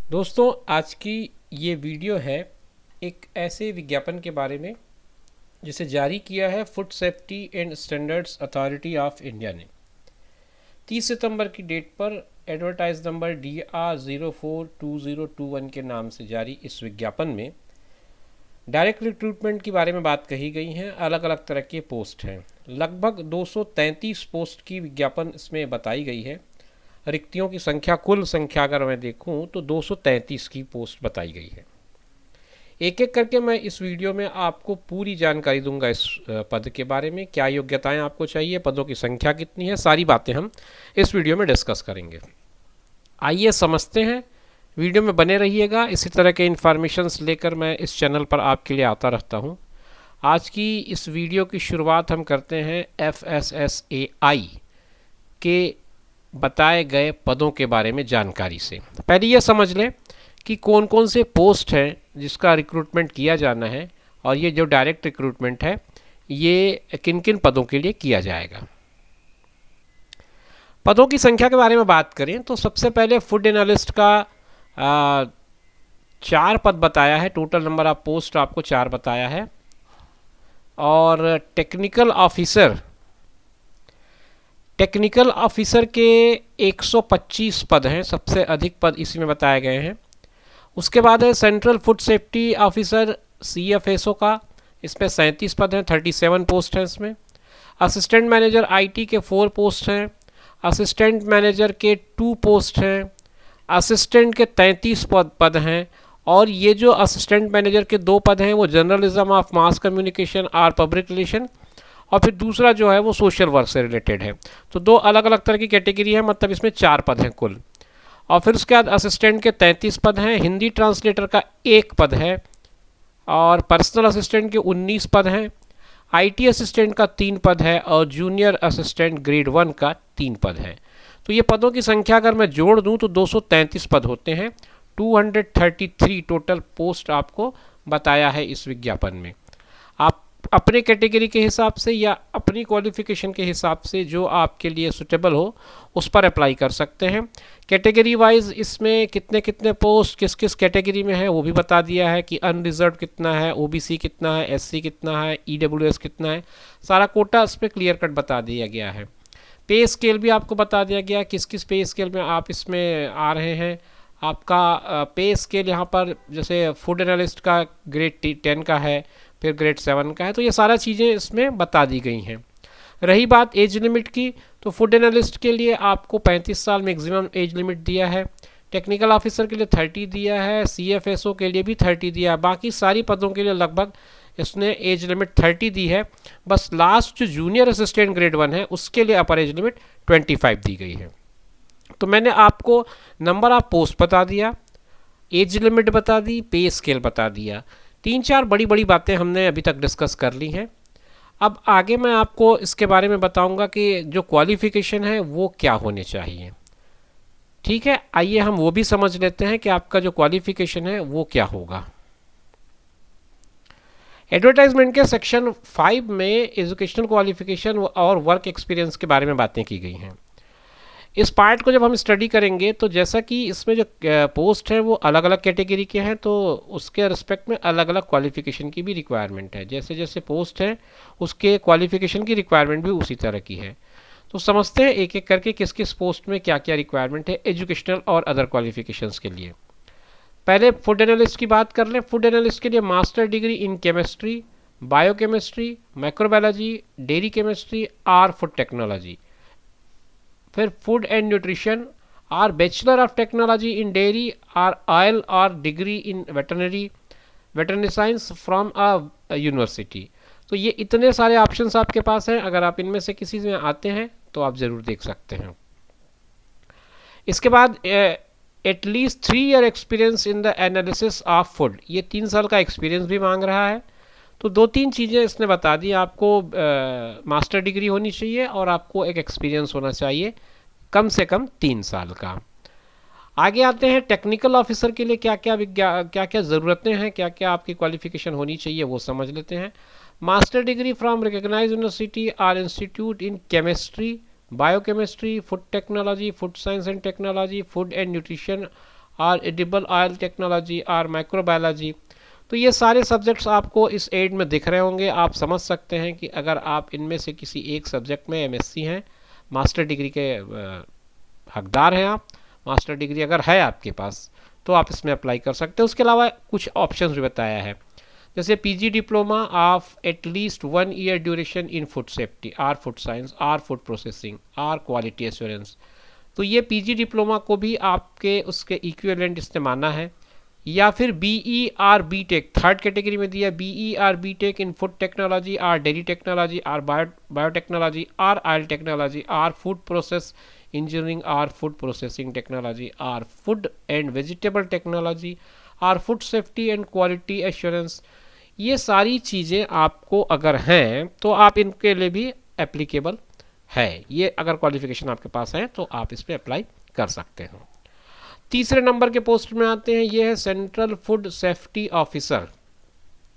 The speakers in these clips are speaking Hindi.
दोस्तों, आज की ये वीडियो है एक ऐसे विज्ञापन के बारे में जिसे जारी किया है food safety and standards authority of India ने 30 सितंबर की डेट पर एडवर्टाइज नंबर DR042021 के नाम से जारी इस विज्ञापन में डायरेक्ट रिक्रूटमेंट के बारे में बात कही गई हैं। अलग अलग तरह के पोस्ट हैं। लगभग 233 पोस्ट की विज्ञापन इसमें बताई गई है। रिक्तियों की संख्या, कुल संख्या अगर मैं देखूं तो 233 की पोस्ट बताई गई है। एक एक करके मैं इस वीडियो में आपको पूरी जानकारी दूंगा इस पद के बारे में, क्या योग्यताएं आपको चाहिए, पदों की संख्या कितनी है, सारी बातें हम इस वीडियो में डिस्कस करेंगे। आइए समझते हैं, वीडियो में बने रहिएगा। इसी तरह के इन्फॉर्मेशंस लेकर मैं इस चैनल पर आपके लिए आता रहता हूं। आज की इस वीडियो की शुरुआत हम करते हैं FSSAI के बताए गए पदों के बारे में जानकारी से। पहले ये समझ लें कि कौन कौन से पोस्ट हैं जिसका रिक्रूटमेंट किया जाना है, और ये जो डायरेक्ट रिक्रूटमेंट है ये किन किन पदों के लिए किया जाएगा। पदों की संख्या के बारे में बात करें तो सबसे पहले फूड एनालिस्ट का 4 पद बताया है। टोटल नंबर ऑफ पोस्ट आपको 4 बताया है। और टेक्निकल ऑफिसर के 125 पद हैं, सबसे अधिक पद इसी में बताए गए हैं। उसके बाद है central food safety officer CFSO का, इसमें 37 पद हैं, 37 पोस्ट हैं इसमें। असिस्टेंट मैनेजर IT के 4 पोस्ट हैं। असिस्टेंट मैनेजर के 2 पोस्ट हैं। असिस्टेंट के 33 पद हैं। और ये जो असिस्टेंट मैनेजर के 2 पद हैं वो जर्नलिज्म ऑफ मास कम्युनिकेशन और पब्लिक रिलेशन, और फिर दूसरा जो है वो सोशल वर्क से रिलेटेड है। तो 2 अलग अलग तरह की कैटेगरी है, मतलब इसमें 4 पद हैं कुल। और फिर उसके बाद असिस्टेंट के 33 पद हैं। हिंदी ट्रांसलेटर का 1 पद है। और पर्सनल असिस्टेंट के 19 पद हैं। IT असिस्टेंट का 3 पद है। और जूनियर असिस्टेंट ग्रेड 1 का 3 पद है। तो ये पदों की संख्या अगर मैं जोड़ दूं तो 233 पद होते हैं। 233 टोटल पोस्ट आपको बताया है इस विज्ञापन में। आप अपने कैटेगरी के हिसाब से या अपनी क्वालिफिकेशन के हिसाब से जो आपके लिए सुटेबल हो उस पर अप्लाई कर सकते हैं। कैटेगरी वाइज इसमें कितने कितने पोस्ट किस किस कैटेगरी में है वो भी बता दिया है कि अनरिजर्व कितना है, OBC कितना है, SC कितना है, EWS कितना है। सारा कोटा इस पर क्लियर कट बता दिया गया है। पे स्केल भी आपको बता दिया गया है किस किस पे स्केल में आप इसमें आ रहे हैं। आपका पे स्केल यहाँ पर जैसे फूड एनालिस्ट का ग्रेड 10 का है, फिर ग्रेड 7 का है। तो ये सारा चीज़ें इसमें बता दी गई हैं। रही बात एज लिमिट की, तो फूड एनालिस्ट के लिए आपको 35 साल मैक्सिमम एज लिमिट दिया है। टेक्निकल ऑफिसर के लिए 30 दिया है। CFSO के लिए भी 30 दिया है। बाकी सारी पदों के लिए लगभग इसने एज लिमिट 30 दी है। बस लास्ट जो जूनियर असिस्टेंट ग्रेड 1 है उसके लिए अपर एज लिमिट 25 दी गई है। तो मैंने आपको नंबर ऑफ पोस्ट बता दिया, एज लिमिट बता दी, पे स्केल बता दिया। 3-4 बड़ी बड़ी बातें हमने अभी तक डिस्कस कर ली हैं। अब आगे मैं आपको इसके बारे में बताऊंगा कि जो क्वालिफ़िकेशन है वो क्या होने चाहिए। ठीक है, आइए हम वो भी समझ लेते हैं कि आपका जो क्वालिफ़िकेशन है वो क्या होगा। एडवर्टाइजमेंट के सेक्शन 5 में एजुकेशनल क्वालिफ़िकेशन और वर्क एक्सपीरियंस के बारे में बातें की गई हैं। इस पार्ट को जब हम स्टडी करेंगे तो जैसा कि इसमें जो पोस्ट है वो अलग अलग कैटेगरी के हैं, तो उसके रिस्पेक्ट में अलग अलग क्वालिफ़िकेशन की भी रिक्वायरमेंट है। जैसे जैसे पोस्ट है उसके क्वालिफ़िकेशन की रिक्वायरमेंट भी उसी तरह की है। तो समझते हैं एक एक करके किस किस पोस्ट में क्या क्या रिक्वायरमेंट है एजुकेशनल और अदर क्वालिफ़िकेशंस के लिए। पहले फूड एनालिस्ट की बात कर लें। फूड एनालिस्ट के लिए master degree in chemistry, biochemistry, microbiology, dairy chemistry और फूड टेक्नोलॉजी। फिर फूड एंड न्यूट्रिशन और bachelor of technology in dairy और ऑयल और degree in veterinary science from a university. तो ये इतने सारे ऑप्शंस आपके पास हैं। अगर आप इनमें से किसी में आते हैं तो आप ज़रूर देख सकते हैं। इसके बाद at least 3 year experience in the analysis of food, ये 3 साल का एक्सपीरियंस भी मांग रहा है। तो 2-3 चीज़ें इसने बता दी। आपको मास्टर डिग्री होनी चाहिए और आपको एक एक्सपीरियंस होना चाहिए कम से कम 3 साल का। आगे आते हैं टेक्निकल ऑफिसर के लिए क्या क्या ज़रूरतें हैं, क्या क्या आपकी क्वालिफ़िकेशन होनी चाहिए वो समझ लेते हैं। Master degree from recognised university और institute in chemistry, biochemistry, food technology, food science and technology, food and nutrition और एडिबल ऑयल टेक्नोलॉजी और माइक्रोबायोलॉजी। तो ये सारे सब्जेक्ट्स आपको इस एड में दिख रहे होंगे। आप समझ सकते हैं कि अगर आप इनमें से किसी एक सब्जेक्ट में एमएससी हैं, मास्टर डिग्री के हकदार हैं आप, मास्टर डिग्री अगर है आपके पास तो आप इसमें अप्लाई कर सकते हैं। उसके अलावा कुछ ऑप्शंस भी बताया है, जैसे PG diploma of at least 1 year duration in food safety or food science or food processing or quality assurance. तो ये पीजी डिप्लोमा को भी आपके उसके इक्विवेलेंट इसने माना है। या फिर BE or B Tech, third category में दिया BE or B Tech in food technology or dairy technology or biotechnology or oil technology or food process engineering or food processing technology or food and vegetable technology or food safety and quality assurance. ये सारी चीज़ें आपको अगर हैं तो आप इनके लिए भी एप्लीकेबल है। ये अगर क्वालिफिकेशन आपके पास है तो आप इस पर अप्लाई कर सकते हो। तीसरे नंबर के पोस्ट में आते हैं, ये है सेंट्रल फूड सेफ्टी ऑफिसर।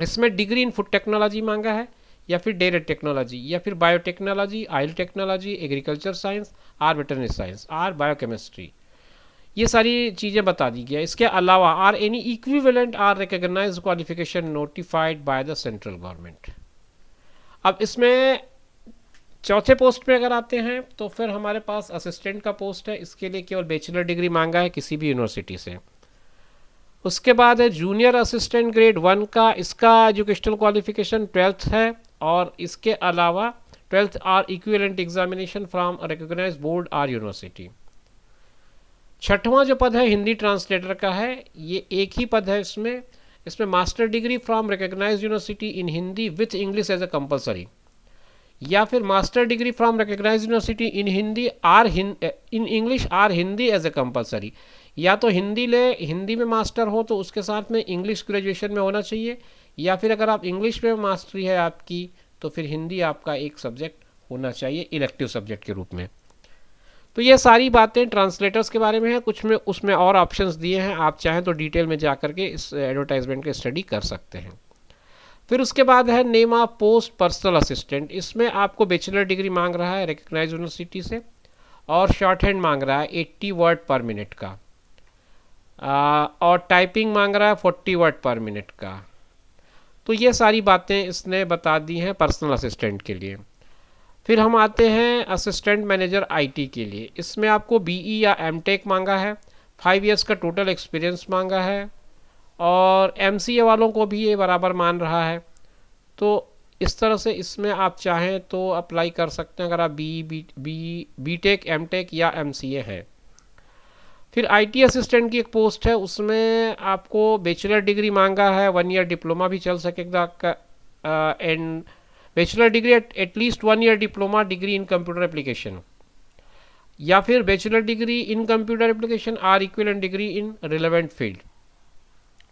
इसमें डिग्री इन फूड टेक्नोलॉजी मांगा है, या फिर डेयरी टेक्नोलॉजी, या फिर biotechnology, oil technology, agriculture science or veterinary science or biochemistry. ये सारी चीज़ें बता दी गई। इसके अलावा or any equivalent or recognised qualification notified by the central government. अब इसमें चौथे पोस्ट पे अगर आते हैं तो फिर हमारे पास असिस्टेंट का पोस्ट है। इसके लिए केवल बैचलर डिग्री मांगा है किसी भी यूनिवर्सिटी से। उसके बाद है जूनियर असिस्टेंट ग्रेड 1 का, इसका एजुकेशनल क्वालिफिकेशन 12th है, और इसके अलावा 12th or equivalent examination from recognised board or university. छठवां जो पद है हिंदी ट्रांसलेटर का है। ये एक ही पद है इसमें master degree from recognised university in Hindi with English as a compulsory, या फिर master degree from recognised university in Hindi or in English or Hindi as a compulsory. या तो हिंदी में मास्टर हो तो उसके साथ में इंग्लिश ग्रेजुएशन में होना चाहिए, या फिर अगर आप इंग्लिश में मास्टरी है आपकी तो फिर हिंदी आपका एक सब्जेक्ट होना चाहिए इलेक्टिव सब्जेक्ट के रूप में। तो ये सारी बातें ट्रांसलेटर्स के बारे में है। कुछ में उसमें और ऑप्शंस दिए हैं, आप चाहें तो डिटेल में जा करके इस एडवर्टाइजमेंट की स्टडी कर सकते हैं। फिर उसके बाद है name of post personal assistant. इसमें आपको बैचलर डिग्री मांग रहा है रिकॉग्नाइज्ड यूनिवर्सिटी से, और शॉर्ट हैंड मांग रहा है 80 वर्ड पर मिनट का, और टाइपिंग मांग रहा है 40 वर्ड पर मिनट का। तो ये सारी बातें इसने बता दी हैं पर्सनल असिस्टेंट के लिए। फिर हम आते हैं असिस्टेंट मैनेजर आईटी के लिए। इसमें आपको बीई या एमटेक मांगा है, 5 इयर्स का टोटल एक्सपीरियंस मांगा है, और एमसीए वालों को भी ये बराबर मान रहा है। तो इस तरह से इसमें आप चाहें तो अप्लाई कर सकते हैं अगर आप बीटेक एमटेक या एमसीए हैं। फिर आईटी असिस्टेंट की एक पोस्ट है, उसमें आपको बैचलर डिग्री मांगा है, 1 ईयर डिप्लोमा भी चल सकेगा, and bachelor degree at least 1 year diploma degree in computer application, या फिर bachelor degree in computer application or equivalent degree in relevant field.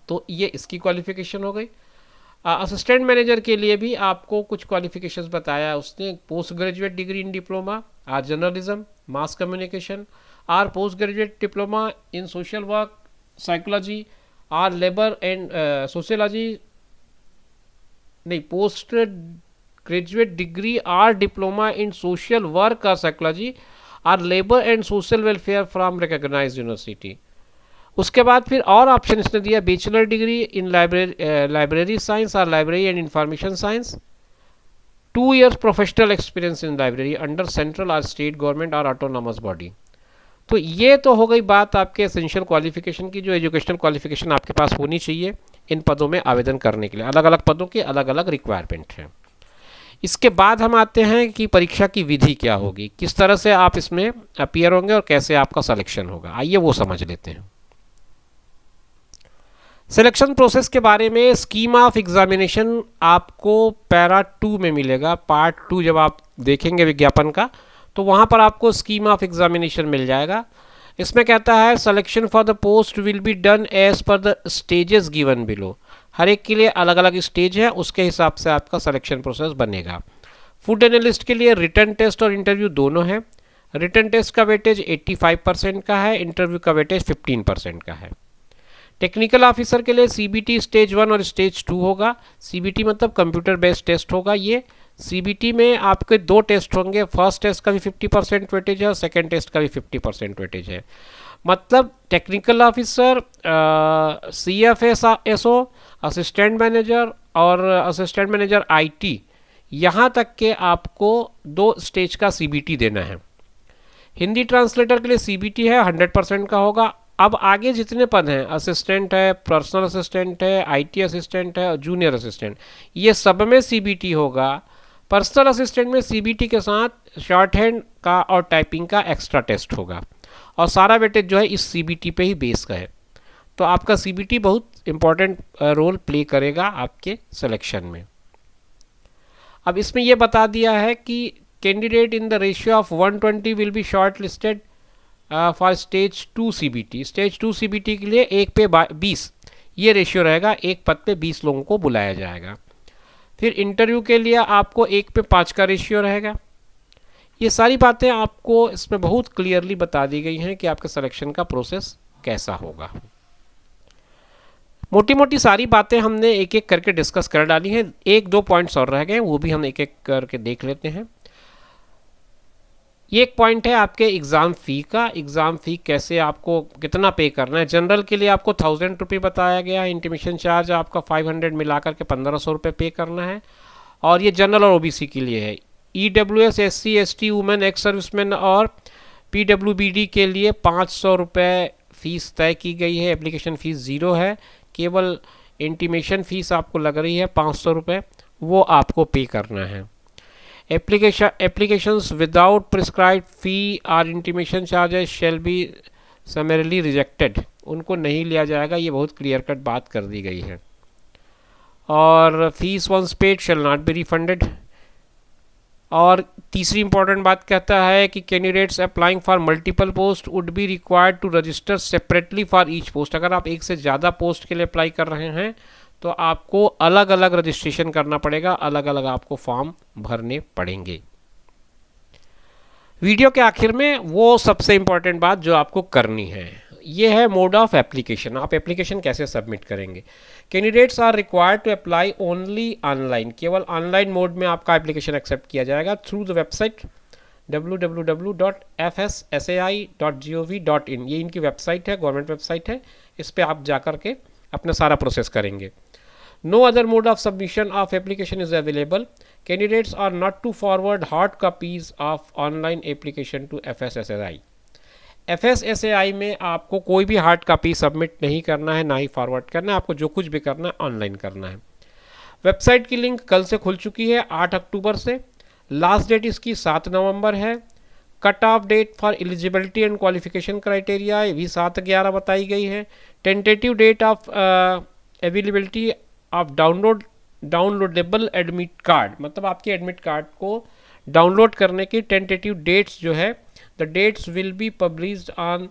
तो ये इसकी क्वालिफिकेशन हो गई। असिस्टेंट मैनेजर के लिए भी आपको कुछ क्वालिफिकेशंस बताया उसने, post graduate degree in diploma or journalism mass communication or post graduate diploma in social work psychology or labour and sociology, नहीं, post graduate degree or diploma in social work or psychology or labour and social welfare from recognised university. उसके बाद फिर और ऑप्शन इसने दिया bachelor degree in library science और library and information science, 2 years professional experience in library under central और स्टेट गवर्नमेंट और ऑटोनॉमस बॉडी। तो ये तो हो गई बात आपके एसेंशियल क्वालिफिकेशन की, जो एजुकेशनल क्वालिफिकेशन आपके पास होनी चाहिए इन पदों में आवेदन करने के लिए। अलग अलग पदों की अलग अलग रिक्वायरमेंट हैं। इसके बाद हम आते हैं कि परीक्षा की विधि क्या होगी, किस तरह से आप इसमें अपीयर होंगे और कैसे आपका सिलेक्शन होगा। आइए वो समझ लेते हैं। सिलेक्शन प्रोसेस के बारे में स्कीम ऑफ एग्जामिनेशन आपको पैरा 2 में मिलेगा। पार्ट 2 जब आप देखेंगे विज्ञापन का तो वहाँ पर आपको स्कीम ऑफ एग्जामिनेशन मिल जाएगा। इसमें कहता है selection for the post will be done as per the stages given below. हर एक के लिए अलग अलग स्टेज है, उसके हिसाब से आपका सिलेक्शन प्रोसेस बनेगा। फूड एनालिस्ट के लिए रिटन टेस्ट और इंटरव्यू दोनों है। रिटन टेस्ट का वेटेज 85% का है, इंटरव्यू का वेटेज 15% का है। टेक्निकल ऑफिसर के लिए सीबीटी स्टेज 1 और स्टेज 2 होगा। सीबीटी मतलब कंप्यूटर बेस्ड टेस्ट होगा। ये सीबीटी में आपके 2 टेस्ट होंगे, फर्स्ट टेस्ट का भी 50% वेटेज है और सेकेंड टेस्ट का भी 50% वेटेज है। मतलब technical officer, CFSO, assistant manager और असिस्टेंट मैनेजर IT, यहाँ तक के आपको 2 स्टेज का CBT देना है। हिंदी ट्रांसलेटर के लिए CBT है 100% का होगा। अब आगे जितने पद हैं, असिस्टेंट है, पर्सनल असिस्टेंट है, IT असिस्टेंट है और जूनियर असिस्टेंट, ये सब में CBT होगा। पर्सनल असिस्टेंट में CBT के साथ शॉर्ट हैंड का और टाइपिंग का एक्स्ट्रा टेस्ट होगा और सारा वेटेज जो है इस CBT पे ही बेस का है। तो आपका CBT बहुत इंपॉर्टेंट रोल प्ले करेगा आपके सिलेक्शन में। अब इसमें यह बता दिया है कि candidate in the ratio of 120 will be short listed for stage 2 CBT। Stage 2 CBT के लिए 1 पे 20 ये रेशियो रहेगा, एक पद पे 20 लोगों को बुलाया जाएगा। फिर इंटरव्यू के लिए आपको 1 पे 5 का रेशियो रहेगा। ये सारी बातें आपको इसमें बहुत क्लियरली बता दी गई हैं कि आपके सिलेक्शन का प्रोसेस कैसा होगा। मोटी मोटी सारी बातें हमने एक एक करके डिस्कस कर डाली हैं। 1-2 पॉइंट्स और रह गए, वो भी हम एक एक करके देख लेते हैं। ये एक पॉइंट है आपके एग्ज़ाम फ़ी का। एग्ज़ाम फ़ी कैसे, आपको कितना पे करना है। जनरल के लिए आपको 1000 रुपये बताया गया है। इंटीमेशन चार्ज आपका 500 मिला करके 1500 रुपये पे करना है। और ये जनरल और OBC के लिए है। EWS, SC, ST, women, ex serviceman और PWBD के लिए 500 रुपये फ़ीस तय की गई है। एप्लीकेशन फ़ीस 0 है। केवल इंटीमेशन फ़ीस आपको लग रही है 500 रुपये, वो आपको पे करना है। Applications without prescribed fee or intimation charges shall be summarily rejected। उनको नहीं लिया जाएगा, ये बहुत क्लियर कट बात कर दी गई है। और fees once paid shall not be refunded। और तीसरी इंपॉर्टेंट बात कहता है कि candidates applying for multiple post would be required to register separately for each post. अगर आप एक से ज़्यादा पोस्ट के लिए अप्लाई कर रहे हैं तो आपको अलग अलग रजिस्ट्रेशन करना पड़ेगा, अलग अलग आपको फॉर्म भरने पड़ेंगे। वीडियो के आखिर में वो सबसे इम्पॉर्टेंट बात जो आपको करनी है, ये है मोड ऑफ एप्लीकेशन। आप एप्लीकेशन कैसे सबमिट करेंगे। Candidates are required to apply only online. केवल ऑनलाइन मोड में आपका एप्लीकेशन एक्सेप्ट किया जाएगा थ्रू द वेबसाइट www.fssai.gov.in। ये इनकी वेबसाइट है, गवर्नमेंट वेबसाइट है। इस पर आप जा कर के अपना सारा प्रोसेस करेंगे। No other mode of submission of application is available. Candidates are not to forward hard copies of online application to FSSAI। FSSAI में आपको कोई भी हार्ड कॉपी सबमिट नहीं करना है, ना ही फॉरवर्ड करना है। आपको जो कुछ भी करना है ऑनलाइन करना है। वेबसाइट की लिंक कल से खुल चुकी है 8 अक्टूबर से। लास्ट डेट इसकी 7 नवंबर है। Cut off date for eligibility and qualification criteria भी 7/11 बताई गई है। Tentative date of availability of downloadable admit card, मतलब आपके एडमिट कार्ड को डाउनलोड करने की टेंटेटिव डेट्स जो है, the dates will be published on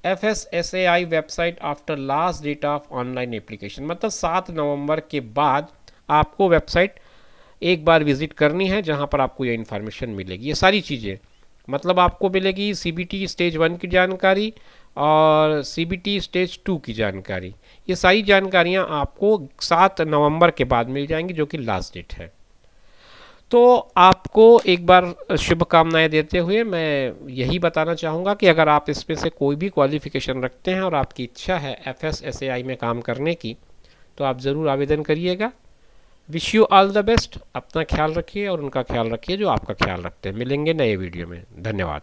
FSSAI website after last date of online application. मतलब 7 नवंबर के बाद आपको वेबसाइट एक बार विजिट करनी है जहां पर आपको ये इन्फॉर्मेशन मिलेगी। ये सारी चीज़ें मतलब आपको मिलेगी CBT स्टेज 1 की जानकारी और CBT स्टेज 2 की जानकारी। ये सारी जानकारियां आपको 7 नवंबर के बाद मिल जाएंगी जो कि लास्ट डेट है। तो आपको एक बार शुभकामनाएं देते हुए मैं यही बताना चाहूँगा कि अगर आप इसमें से कोई भी क्वालिफ़िकेशन रखते हैं और आपकी इच्छा है FSSAI में काम करने की, तो आप ज़रूर आवेदन करिएगा। Wish you all the best. अपना ख्याल रखिए और उनका ख्याल रखिए जो आपका ख्याल रखते हैं। मिलेंगे नए वीडियो में। धन्यवाद।